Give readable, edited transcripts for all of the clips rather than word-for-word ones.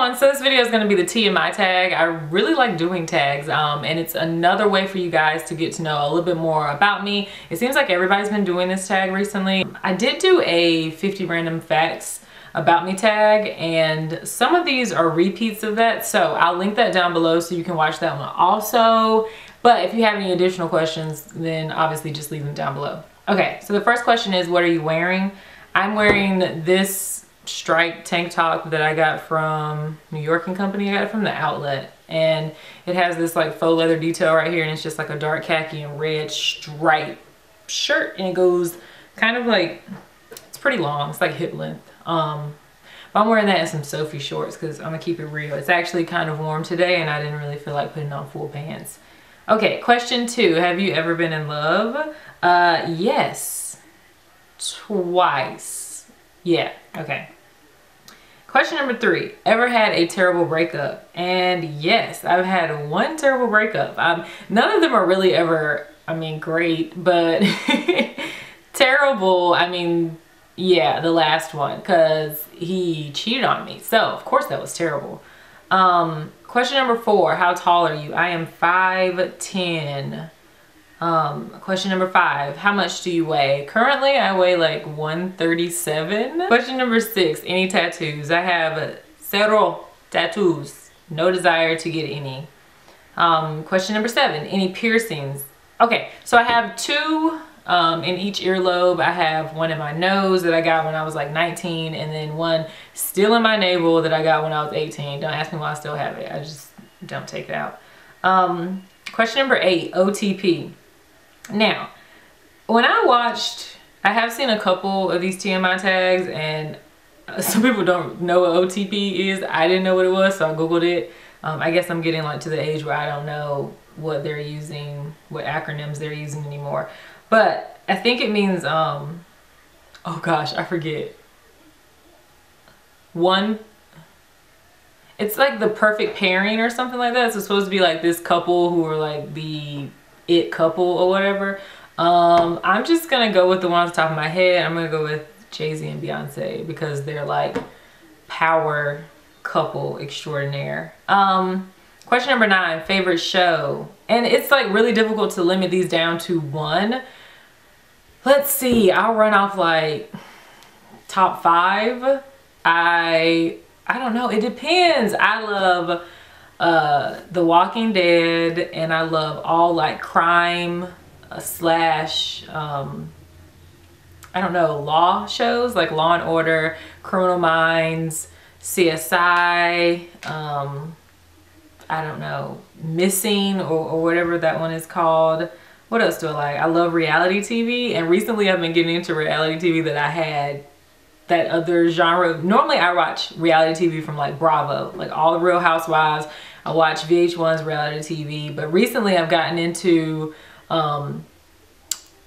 everyone, so this video is going to be the TMI tag. I really like doing tags and it's another way for you guys to get to know a little bit more about me. It seems like everybody's been doing this tag recently. I did do a 50 random facts about me tag, and some of these are repeats of that, so I'll link that down below so you can watch that one also. But if you have any additional questions, then obviously just leave them down below. Okay, so the first question is, what are you wearing? I'm wearing this striped tank top that I got from New York & Company. I got it from the outlet, and it has this like faux leather detail right here, and it's just like a dark khaki and red striped shirt, and it goes kind of like, it's pretty long, it's like hip length. But I'm wearing that and some Sophie shorts because I'm gonna keep it real. It's actually kind of warm today and I didn't really feel like putting on full pants. Okay, question 2, have you ever been in love? Yes, twice. Yeah, okay. Question number 3, ever had a terrible breakup? And yes, I've had one terrible breakup. None of them are really ever, I mean, great, but terrible, I mean, yeah, the last one, because he cheated on me. So, of course, that was terrible. Question number 4, how tall are you? I am 5'10". Question number 5, how much do you weigh? Currently, I weigh like 137. Question number 6, any tattoos? I have 0 tattoos. No desire to get any. Question number 7, any piercings? Okay, so I have 2 in each earlobe. I have one in my nose that I got when I was like 19, and then one still in my navel that I got when I was 18. Don't ask me why I still have it. I just don't take it out. Question number 8, OTP. Now, when I have seen a couple of these TMI tags, and some people don't know what OTP is. I didn't know what it was, so I Googled it. I guess I'm getting like to the age where I don't know what they're using, what acronyms they're using anymore. But I think it means, oh gosh, I forget. It's like the perfect pairing or something like that. So it's supposed to be like this couple who are like the it couple or whatever. I'm just gonna go with the one off the top of my head. I'm gonna go with Jay-Z and Beyonce because they're like power couple extraordinaire. Question number 9, favorite show. And it's like really difficult to limit these down to one. Let's see, I'll run off like top 5. I don't know, it depends. I love The Walking Dead, and I love all like crime slash I don't know, law shows like Law and Order, Criminal Minds, CSI, I don't know, Missing or whatever that one is called. What else do I like? I love reality TV, and recently I've been getting into reality TV that I had that other genre. Normally I watch reality TV from like Bravo, like all the Real Housewives. I watch VH1's reality TV, but recently I've gotten into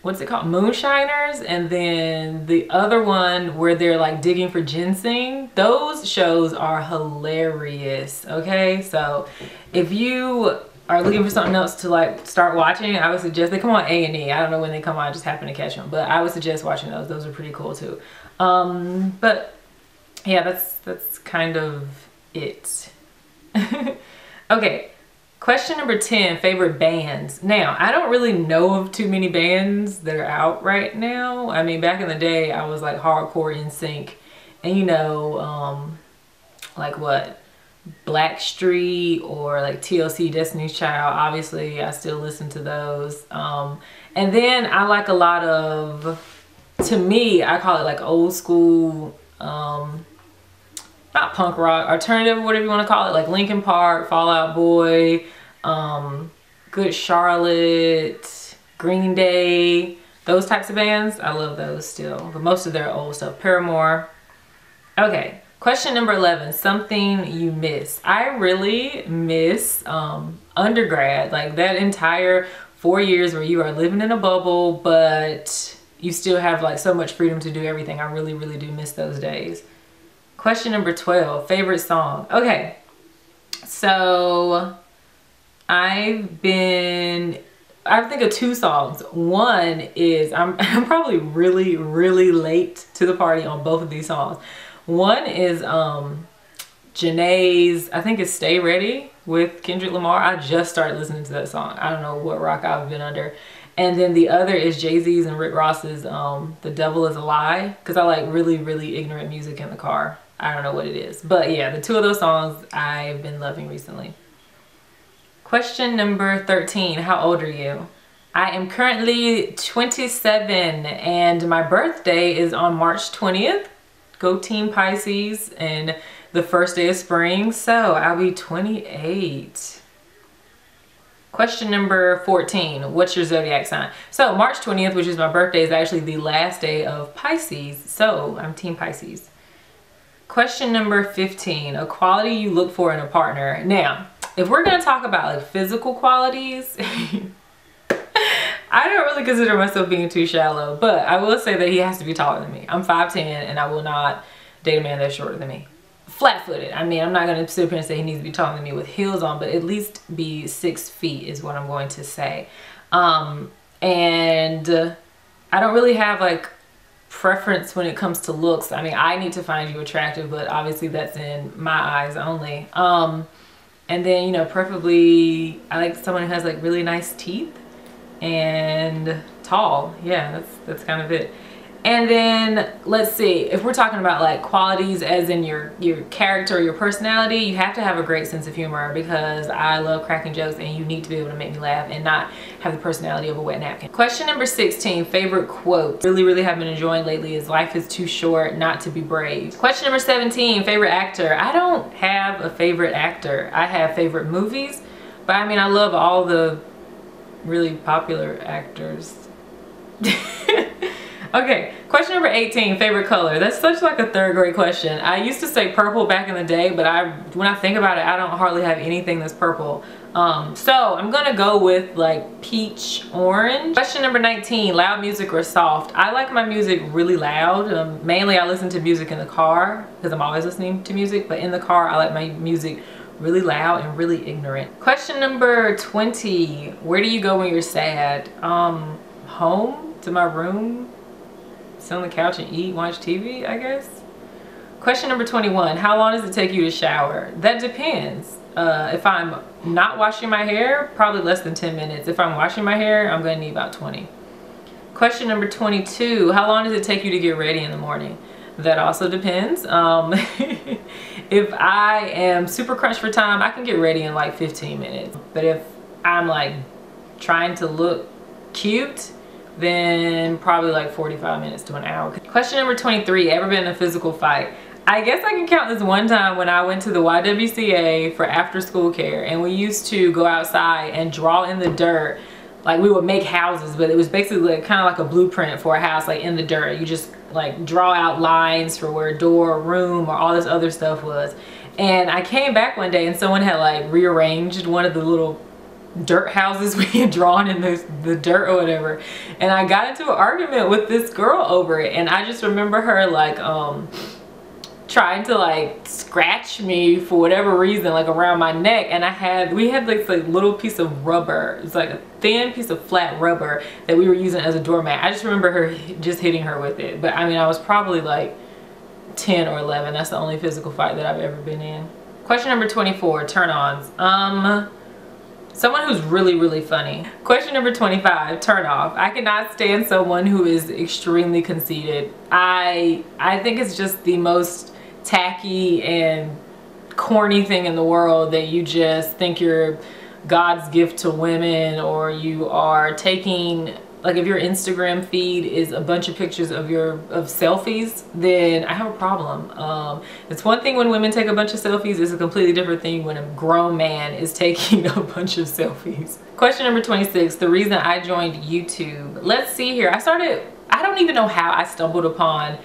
what's it called, Moonshiners, and then the other one where they're like digging for ginseng. Those shows are hilarious. Okay, so if you are looking for something else to like start watching, I would suggest, they come on A&E. I don't know when they come on, I just happen to catch them, but I would suggest watching those. Those are pretty cool too. But yeah, that's kind of it. Okay, question number 10, favorite bands. Now, I don't really know of too many bands that are out right now. I mean, back in the day, I was like hardcore NSYNC, and you know, like what, Blackstreet or like TLC, Destiny's Child. Obviously, I still listen to those. And then I like a lot of, to me, I call it like old school, not punk rock, alternative, whatever you want to call it, like Linkin Park, Fall Out Boy, Good Charlotte, Green Day, those types of bands. I love those still, but most of their old stuff. Paramore. Okay, question number 11, something you miss. I really miss undergrad, like that entire 4 years where you are living in a bubble, but you still have like so much freedom to do everything. I really, really do miss those days. Question number 12, favorite song. Okay, so I think of 2 songs. One is, I'm probably really, really late to the party on both of these songs. One is Janae's, I think it's Stay Ready with Kendrick Lamar. I just started listening to that song. I don't know what rock I've been under. And then the other is Jay-Z's and Rick Ross's The Devil Is a Lie, because I like really, really ignorant music in the car. I don't know what it is. But yeah, the two of those songs I've been loving recently. Question number 13, how old are you? I am currently 27 and my birthday is on March 20th. Go Team Pisces, and the first day of spring, so I'll be 28. Question number 14, what's your zodiac sign? So March 20th, which is my birthday, is actually the last day of Pisces, so I'm Team Pisces. Question number 15, a quality you look for in a partner. Now, if we're gonna talk about like physical qualities, I don't really consider myself being too shallow, but I will say that he has to be taller than me. I'm 5'10" and I will not date a man that's shorter than me. Flat-footed. I mean, I'm not going to sit up here and say he needs to be taller than me with heels on, but at least be 6 feet is what I'm going to say. And I don't really have like preference when it comes to looks. I mean, I need to find you attractive, but obviously that's in my eyes only. And then, you know, preferably I like someone who has like really nice teeth and tall. Yeah, that's kind of it. And then let's see, if we're talking about like qualities as in your character, your personality, you have to have a great sense of humor, because I love cracking jokes and you need to be able to make me laugh and not have the personality of a wet napkin. Question number 16, favorite quote. Really have been enjoying lately is life is too short not to be brave. Question number 17, favorite actor. I don't have a favorite actor. I have favorite movies, but I mean, I love all the really popular actors. Okay, question number 18, favorite color. That's such like a third grade question. I used to say purple back in the day, but when I think about it, I don't hardly have anything that's purple. So I'm gonna go with like peach orange. Question number 19, loud music or soft? I like my music really loud. Mainly I listen to music in the car because I'm always listening to music, but in the car I like my music really loud and really ignorant. Question number 20, where do you go when you're sad? Home, to my room, sit on the couch and eat, watch TV, I guess. Question number 21, how long does it take you to shower? That depends. If I'm not washing my hair, probably less than 10 minutes. If I'm washing my hair, I'm gonna need about 20. Question number 22, how long does it take you to get ready in the morning? That also depends. If I am super crunched for time, I can get ready in like 15 minutes. But if I'm like trying to look cute, then probably like 45 minutes to an hour. Question number 23, ever been in a physical fight? I guess I can count this one time when I went to the YWCA for after school care, and we used to go outside and draw in the dirt. Like we would make houses, but it was basically like, kind of like a blueprint for a house, like in the dirt. You just like draw out lines for where a door or room or all this other stuff was. And I came back one day and someone had like rearranged one of the little dirt houses we had drawn in the dirt or whatever, and I got into an argument with this girl over it, and I just remember her like trying to like scratch me for whatever reason, like around my neck, and we had like this little piece of rubber. It's like a thin piece of flat rubber that we were using as a doormat. I just remember her just hitting her with it, but I mean, I was probably like 10 or 11. That's the only physical fight that I've ever been in. Question number 24, turn-ons. Someone who's really funny. Question number 25, turn off. I cannot stand someone who is extremely conceited. I think it's just the most tacky and corny thing in the world, that you just think you're God's gift to women, or you are taking, like if your Instagram feed is a bunch of pictures of selfies, then I have a problem. It's one thing when women take a bunch of selfies, it's a completely different thing when a grown man is taking a bunch of selfies. Question number 26, the reason I joined YouTube. Let's see here. I don't even know how I stumbled upon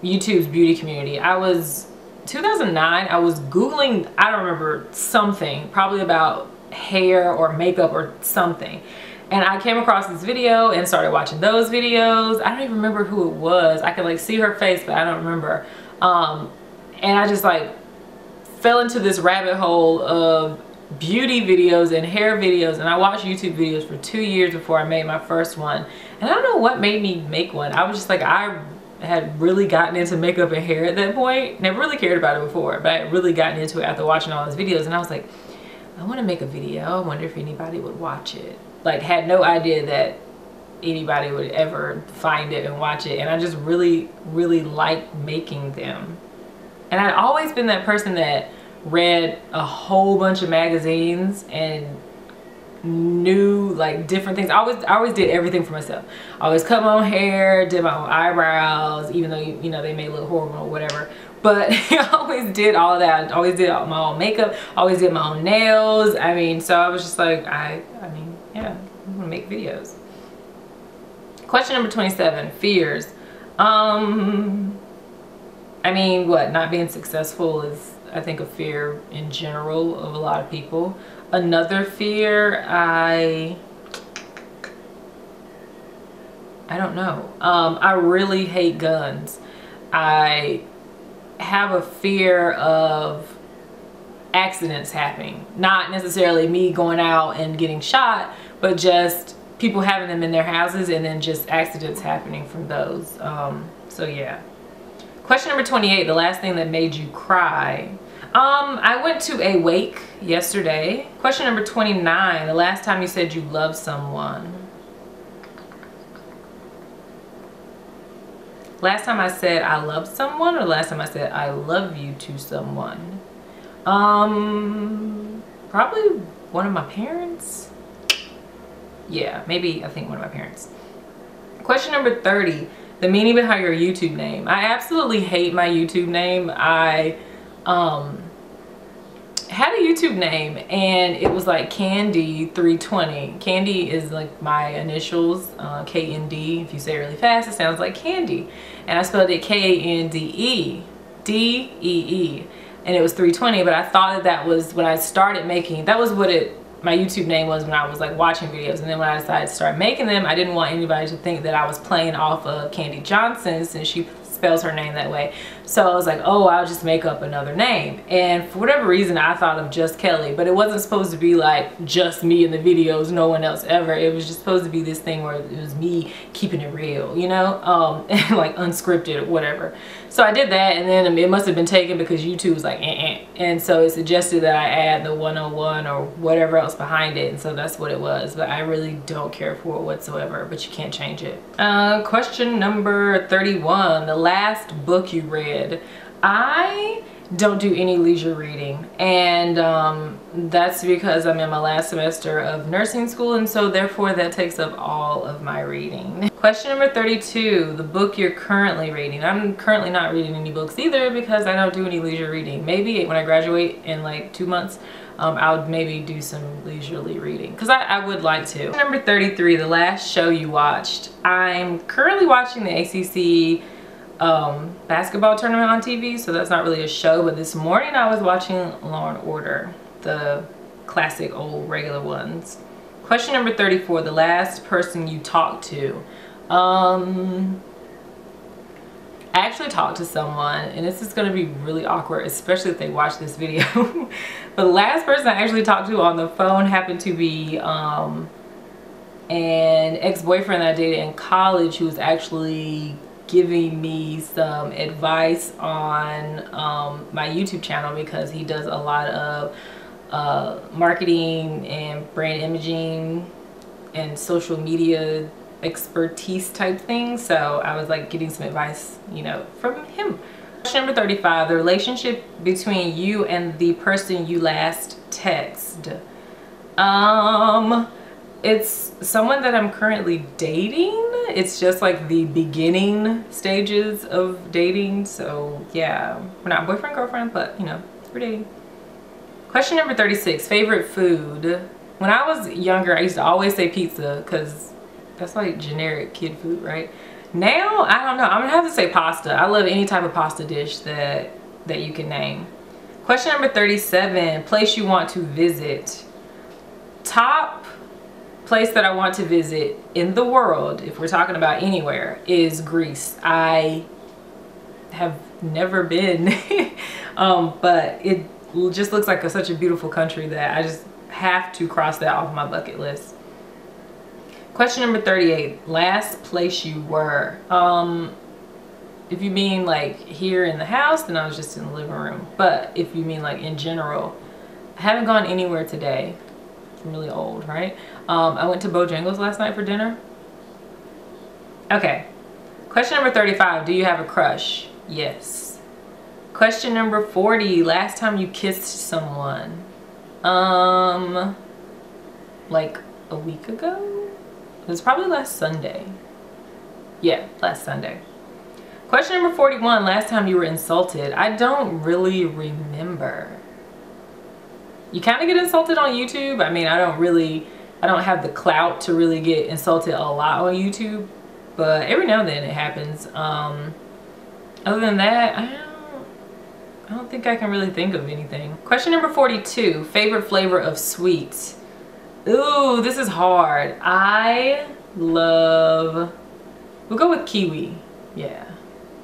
YouTube's beauty community. 2009, I was Googling, I don't remember, something, probably about hair or makeup or something. And I came across this video and started watching those videos. I don't even remember who it was. I could like see her face, but I don't remember. And I just like fell into this rabbit hole of beauty videos and hair videos. And I watched YouTube videos for 2 years before I made my first one. And I don't know what made me make one. I was just like, I had really gotten into makeup and hair at that point. Never really cared about it before, but I had really gotten into it after watching all those videos, and I was like, I want to make a video. I wonder if anybody would watch it. Like, had no idea that anybody would ever find it and watch it, and I just really liked making them. And I'd always been that person that read a whole bunch of magazines and knew like different things. I always did everything for myself. I always cut my own hair, did my own eyebrows, even though you know they may look horrible or whatever, but I always did all of that. I always did my own makeup, always did my own nails. I mean, so I was just like, I mean, yeah, I'm gonna make videos. Question number 27, fears. I mean, what, not being successful is, I think, a fear in general of a lot of people. Another fear, I don't know. I really hate guns. I have a fear of accidents happening. Not necessarily me going out and getting shot, but just people having them in their houses and then just accidents happening from those. So yeah. Question number 28, the last thing that made you cry. I went to a wake yesterday. Question number 29, the last time you said you loved someone. Last time I said I loved someone, or last time I said I love you to someone? Probably one of my parents. Yeah, maybe, I think one of my parents. Question number 30, the meaning behind your YouTube name. I absolutely hate my YouTube name. I had a YouTube name and it was like Candy 320. Candy is like my initials, KND. If you say it really fast, it sounds like candy. And I spelled it KNDE, DEE, and it was 320. But I thought that was when I started making, that was what my YouTube name was when I was like watching videos. And then when I decided to start making them, I didn't want anybody to think that I was playing off of Candy Johnson, since she spells her name that way. So I was like, oh, I'll just make up another name. And for whatever reason, I thought of Just Kelly, but it wasn't supposed to be like just me in the videos, no one else ever. It was just supposed to be this thing where it was me keeping it real, you know, and like unscripted or whatever. So I did that, and then it must have been taken because YouTube was like, and so it suggested that I add the 101 or whatever else behind it, and so that's what it was. But I really don't care for it whatsoever, but you can't change it. Question number 31, the last book you read. I don't do any leisure reading, and that's because I'm in my last semester of nursing school, and so therefore that takes up all of my reading. Question number 32, the book you're currently reading. I'm currently not reading any books either because I don't do any leisure reading. Maybe when I graduate in like 2 months, I would maybe do some leisurely reading because I would like to. Number 33, the last show you watched. I'm currently watching the ACC basketball tournament on TV, so that's not really a show, but this morning I was watching Law and Order, the classic old regular ones. Question number 34, the last person you talked to. I actually talked to someone, and this is going to be really awkward, especially if they watch this video. But the last person I actually talked to on the phone happened to be an ex-boyfriend that I dated in college, who was actually giving me some advice on my YouTube channel, because he does a lot of marketing and brand imaging and social media expertise type things. So I was like getting some advice, you know, from him. Question number 35, the relationship between you and the person you last texted. It's someone that I'm currently dating. It's just like the beginning stages of dating. So yeah, we're not boyfriend, girlfriend, but you know, we're dating. Question number 36, favorite food. When I was younger, I used to always say pizza because that's like generic kid food, right? Now, I don't know. I'm gonna have to say pasta. I love any type of pasta dish that you can name. Question number 37, place you want to visit. Top place that I want to visit in the world, if we're talking about anywhere, is Greece. I have never been, but it just looks like such a beautiful country that I just have to cross that off my bucket list. Question number 38, last place you were. If you mean like here in the house, then I was just in the living room. But if you mean like in general, I haven't gone anywhere today. I'm really old, right? I went to Bojangles last night for dinner. Okay. Question number 35. Do you have a crush? Yes. Question number 40. Last time you kissed someone? Like a week ago? It was probably last Sunday. Yeah, last Sunday. Question number 41. Last time you were insulted? I don't really remember. You kind of get insulted on YouTube. I mean, I don't have the clout to really get insulted a lot on YouTube, but every now and then it happens. Other than that, I don't think I can really think of anything. Question number 42. Favorite flavor of sweets? Ooh, this is hard. We'll go with kiwi. Yeah.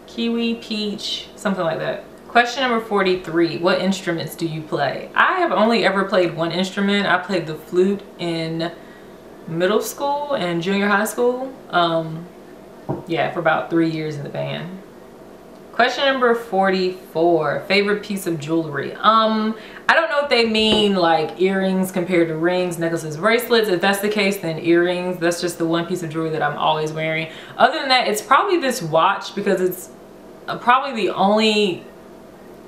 Kiwi, peach, something like that. Question number 43. What instruments do you play? I have only ever played one instrument. I played the flute in middle school and junior high school. Yeah, for about 3 years in the band. Question number 44. Favorite piece of jewelry? I don't know if they mean like earrings compared to rings, necklaces, bracelets. If that's the case, then earrings. That's just the one piece of jewelry that I'm always wearing. Other than that, it's probably this watch, because it's probably the only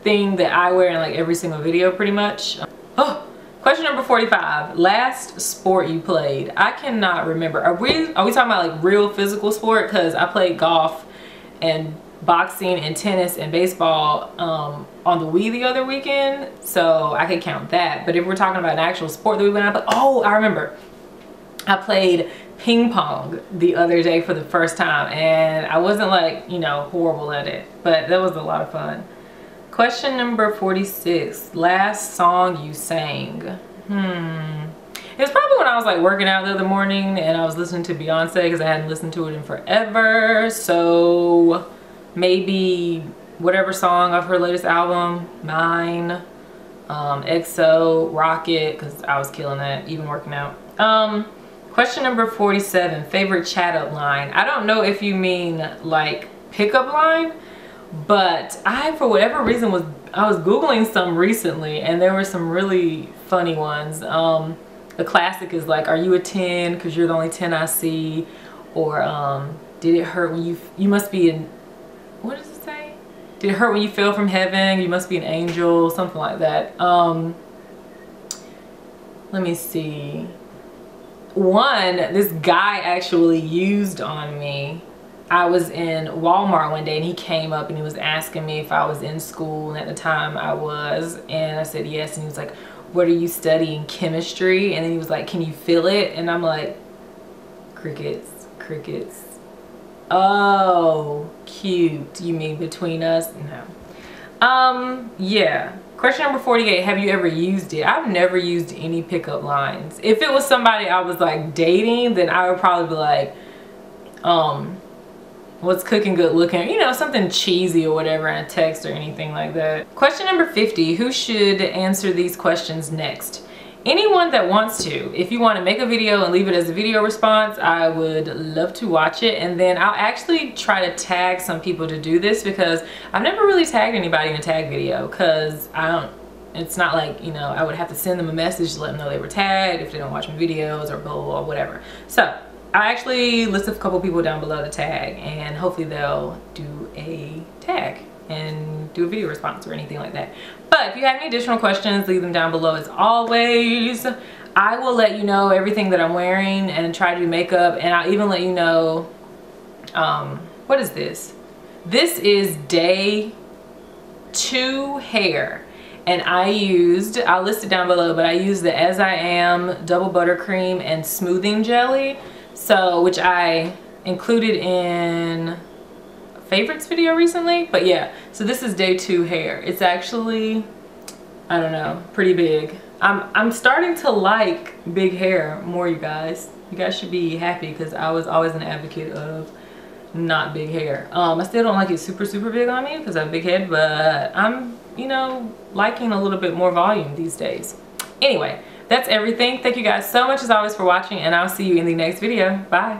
thing that I wear in like every single video pretty much. Oh, question number 45. Last sport you played? I cannot remember. Are we talking about like real physical sport? Because I played golf and boxing and tennis and baseball on the Wii the other weekend, so I could count that. But if we're talking about an actual sport that we went out, oh, I remember. I played ping pong the other day for the first time, and I wasn't like, you know, horrible at it, but that was a lot of fun. Question number 46. Last song you sang? It was probably when I was like working out the other morning and I was listening to Beyonce, because I hadn't listened to it in forever. So maybe whatever song of her latest album, Mine, EXO, Rocket, because I was killing that even working out. Question number 47. Favorite chat up line? I don't know if you mean like pickup line, but I, for whatever reason, I was Googling some recently and there were some really funny ones. The classic is like, are you a 10 because you're the only 10 I see? Or did it hurt when you must be an, what does it say? Did it hurt when you fell from heaven? You must be an angel, something like that. Let me see. One, this guy actually used on me. I was in Walmart one day and he came up and he was asking me if I was in school, and at the time I was, and I said yes, and he was like, what are you studying? Chemistry? And then he was like, can you feel it? And I'm like, crickets, crickets. Oh, cute. You mean between us? No. Yeah. Question number 48. Have you ever used it? I've never used any pickup lines. If it was somebody I was like dating, then I would probably be like, what's cooking, good looking, you know, something cheesy or whatever in a text or anything like that. Question number 50. Who should answer these questions next? Anyone that wants to. If you want to make a video and leave it as a video response, I would love to watch it. And then I'll actually try to tag some people to do this, because I've never really tagged anybody in a tag video, because it's not like, you know, I would have to send them a message to let them know they were tagged if they don't watch my videos or blah, blah, blah, whatever. So I actually listed a couple people down below to tag, and hopefully they'll do a tag and do a video response or anything like that. But if you have any additional questions, leave them down below as always. I will let you know everything that I'm wearing and try to do makeup, and I'll even let you know, what is this? This is day 2 hair, and I'll list it down below, but I used the As I Am double buttercream and smoothing jelly, so which I included in favorites video recently. But yeah, so this is day 2 hair. It's actually, I don't know, pretty big. I'm starting to like big hair more, you guys. You guys should be happy, because I was always an advocate of not big hair. I still don't like it super big on me because I have a big head, but I'm, you know, liking a little bit more volume these days. Anyway, that's everything. Thank you guys so much as always for watching, and I'll see you in the next video. Bye.